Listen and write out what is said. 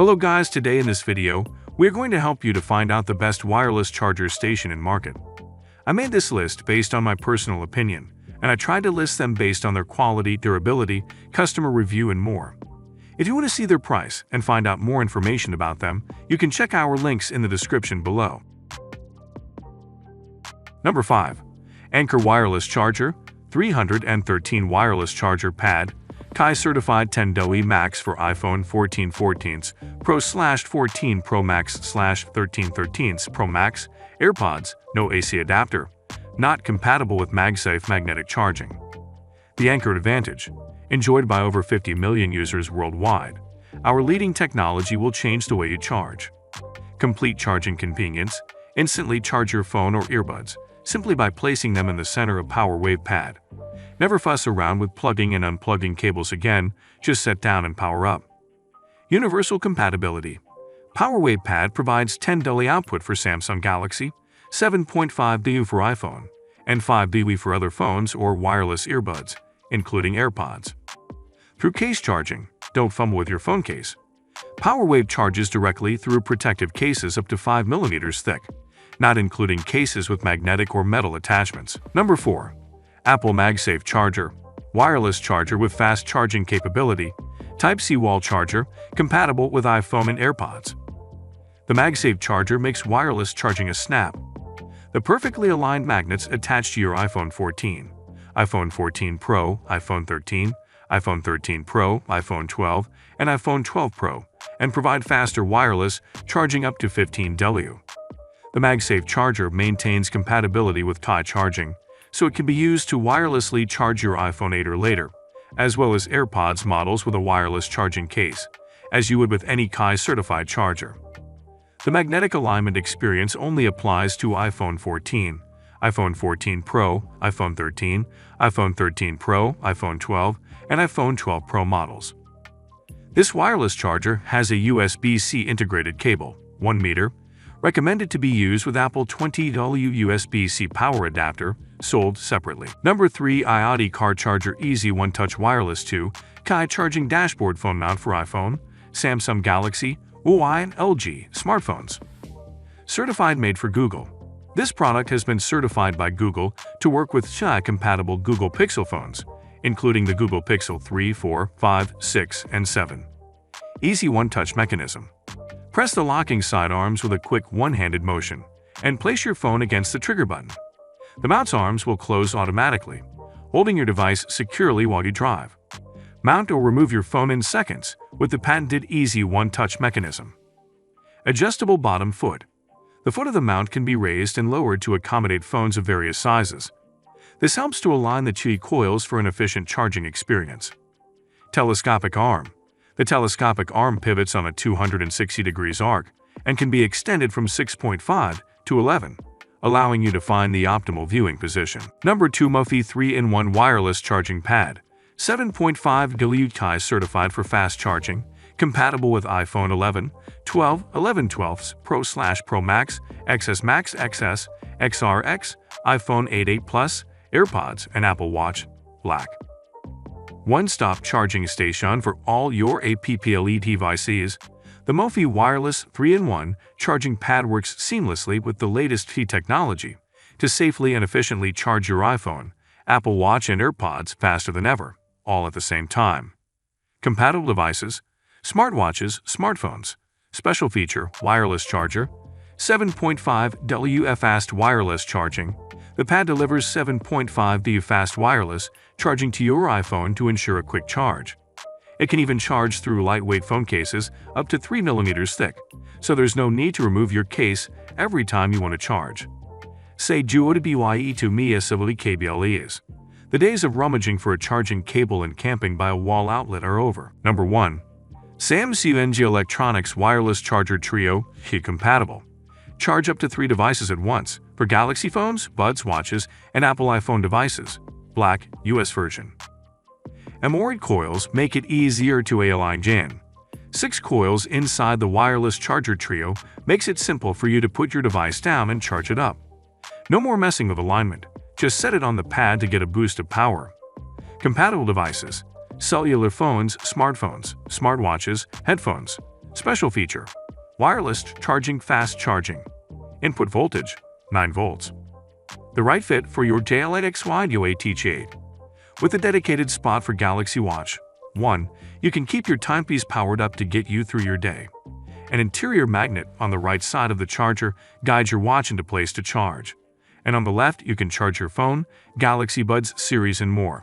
Hello guys, today in this video, we are going to help you to find out the best wireless charger station in market. I made this list based on my personal opinion, and I tried to list them based on their quality, durability, customer review, and more. If you want to see their price and find out more information about them, you can check our links in the description below. Number 5. Anker Wireless Charger 313 Wireless Charger Pad Kai Certified 10 DOE Max for iPhone 14 Pro/14 Pro Max/13 13 Pro Max, AirPods, no AC adapter, not compatible with MagSafe magnetic charging. The Anker advantage, enjoyed by over 50 million users worldwide, our leading technology will change the way you charge. Complete charging convenience, instantly charge your phone or earbuds, simply by placing them in the center of PowerWave pad. Never fuss around with plugging and unplugging cables again, just set down and power up. Universal compatibility. PowerWave pad provides 10 DOE output for Samsung Galaxy, 7.5 DOE for iPhone, and 5 DOE for other phones or wireless earbuds, including AirPods. Through case charging, don't fumble with your phone case. PowerWave charges directly through protective cases up to 5 mm thick, not including cases with magnetic or metal attachments. Number 4. Apple MagSafe Charger Wireless charger with fast charging capability, Type-C wall charger, compatible with iPhone and AirPods. The MagSafe charger makes wireless charging a snap. The perfectly aligned magnets attach to your iPhone 14, iPhone 14 Pro, iPhone 13, iPhone 13 Pro, iPhone 12, and iPhone 12 Pro, and provide faster wireless charging up to 15 W. The MagSafe charger maintains compatibility with Qi charging, so it can be used to wirelessly charge your iPhone 8 or later, as well as AirPods models with a wireless charging case, as you would with any Qi-certified charger. The magnetic alignment experience only applies to iPhone 14, iPhone 14 Pro, iPhone 13, iPhone 13 Pro, iPhone 12, and iPhone 12 Pro models. This wireless charger has a USB-C integrated cable, 1 meter, recommended to be used with Apple 20W USB-C power adapter, sold separately. Number 3. iOTI Car Charger Easy One Touch Wireless 2 Qi Charging Dashboard Phone Mount for iPhone, Samsung Galaxy, Huawei, and LG smartphones. Certified made for Google. This product has been certified by Google to work with Qi-compatible Google Pixel phones, including the Google Pixel 3, 4, 5, 6, and 7. Easy one-touch mechanism. Press the locking sidearms with a quick one-handed motion, and place your phone against the trigger button. The mount arms will close automatically, holding your device securely while you drive. Mount or remove your phone in seconds with the patented Easy One-Touch mechanism. Adjustable bottom foot. The foot of the mount can be raised and lowered to accommodate phones of various sizes. This helps to align the Qi coils for an efficient charging experience. Telescopic arm. The telescopic arm pivots on a 260 degrees arc and can be extended from 6.5 to 11, allowing you to find the optimal viewing position. Number 2. Mophie 3-in-1 Wireless Charging Pad 7.5 DOE Qi certified for fast charging, compatible with iPhone 11, 12, 11 12s, Pro/Pro Max, XS Max XS, XRX, iPhone 8 Plus, AirPods, and Apple Watch, black. One-stop charging station for all your APPLE devices. The Mophie Wireless 3-in-1 charging pad works seamlessly with the latest Qi technology to safely and efficiently charge your iPhone, Apple Watch, and AirPods faster than ever, all at the same time. Compatible devices, smartwatches, smartphones. Special feature, wireless charger, 7.5 DOE fast wireless charging. The pad delivers 7.5 DOE fast wireless charging to your iPhone to ensure a quick charge. It can even charge through lightweight phone cases up to 3 mm thick, so there's no need to remove your case every time you want to charge. Say duo to bye to me civilly kbles. The days of rummaging for a charging cable and camping by a wall outlet are over. Number 1. Samsung Electronics Wireless Charger Trio Qi compatible. Charge up to 3 devices at once for Galaxy phones, Buds watches, and Apple iPhone devices. Black, US version. Amoroid coils make it easier to align Jan. 6 coils inside the wireless charger trio makes it simple for you to put your device down and charge it up. No more messing with alignment, just set it on the pad to get a boost of power. Compatible devices: cellular phones, smartphones, smartwatches, headphones, Special feature: wireless charging, fast charging. Input voltage: 9 volts. The right fit for your JLXY UATH8. With a dedicated spot for Galaxy Watch 1, you can keep your timepiece powered up to get you through your day. An interior magnet on the right side of the charger guides your watch into place to charge. And on the left, you can charge your phone, Galaxy Buds series, and more.